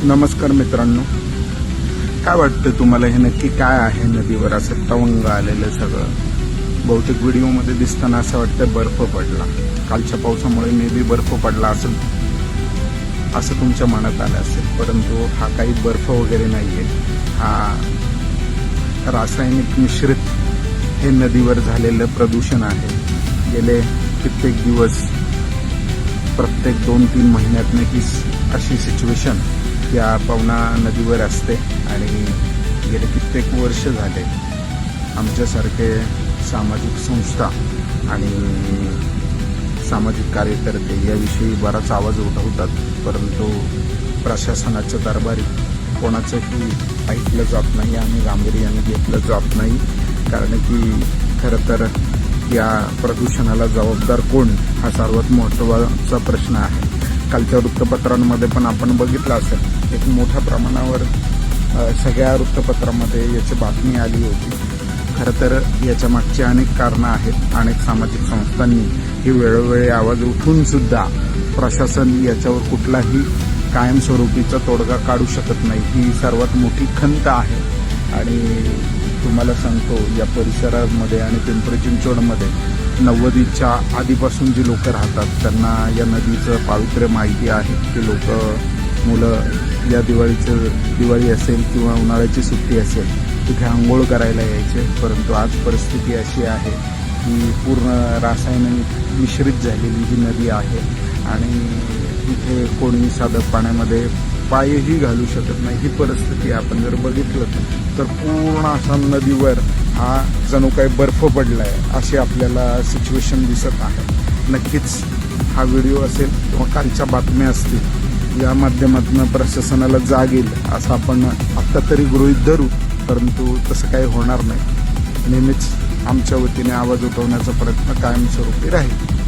नमस्कार मित्रांनो, काय वाटतं तुम्हाला हे नक्की काय आहे? नदीवर असं तवंग आलेलं सगळं बहुतेक व्हिडिओमध्ये दिसताना असं वाटतं बर्फ पडला. कालच्या पावसामुळे मे बी बर्फ पडला असेल असं तुमच्या मनात आलं असेल, परंतु हा काही बर्फ वगैरे नाहीये. हा रासायनिक मिश्रित हे नदीवर झालेलं प्रदूषण आहे. गेले कित्येक दिवस प्रत्येक 2-3 महिन्यातनं ही अशी सिच्युएशन या पवना नदीवर असते आणि गेले कित्येक वर्ष झाले आमच्यासारखे सामाजिक संस्था आणि सामाजिक कार्यकर्ते याविषयी बराच आवाज उठवतात, परंतु प्रशासनाच्या दरबारी कोणाचंही ऐकलं जात नाही आणि गांभीर्याने घेतलं जात नाही. कारण की खरं तर या प्रदूषणाला जबाबदार कोण हा सर्वात महत्त्वाचा प्रश्न आहे. कालच्या वृत्तपत्रांमध्ये पण आपण बघितलं असेल, एक मोठ्या प्रमाणावर सगळ्या वृत्तपत्रामध्ये याची बातमी आली होती. खरं तर याच्या मागची अनेक कारणं आहेत. अनेक सामाजिक संस्थांनी ही वेळोवेळी आवाज उठून सुद्धा प्रशासन याच्यावर कुठलाही कायमस्वरूपीचा तोडगा काढू शकत नाही. ही सर्वात मोठी खंत आहे. आणि तुम्हाला सांगतो, या परिसरामध्ये आणि पिंपरी चिंचवडमध्ये 90च्या आधीपासून जी लोक राहतात त्यांना या नदीचं पावित्र्य माहिती आहे. की लोक मुलं या दिवाळी असेल किंवा उन्हाळ्याची सुट्टी असेल तिथे आंघोळ करायला यायचे, परंतु आज परिस्थिती अशी आहे की पूर्ण रासायनिक मिश्रित झालेली ही नदी आहे आणि इथे कोणी साधं पाण्यामध्ये पायही घालू शकत नाही. ही परिस्थिती आपण जर बघितलं तर पूर्ण असा नदीवर हा जणू काही बर्फ पडलाय अशी आपल्याला सिच्युएशन दिसत आहे. नक्कीच हा व्हिडिओ असेल किंवा कालच्या बातम्या असतील या माध्यमातून प्रशासनाला जाग येईल असं आपण आत्ता तरी गृहीत धरू, परंतु तसं काही होणार नाही. नेहमीच आमच्या वतीने आवाज उठवण्याचा प्रयत्न कायमस्वरूपी राहील.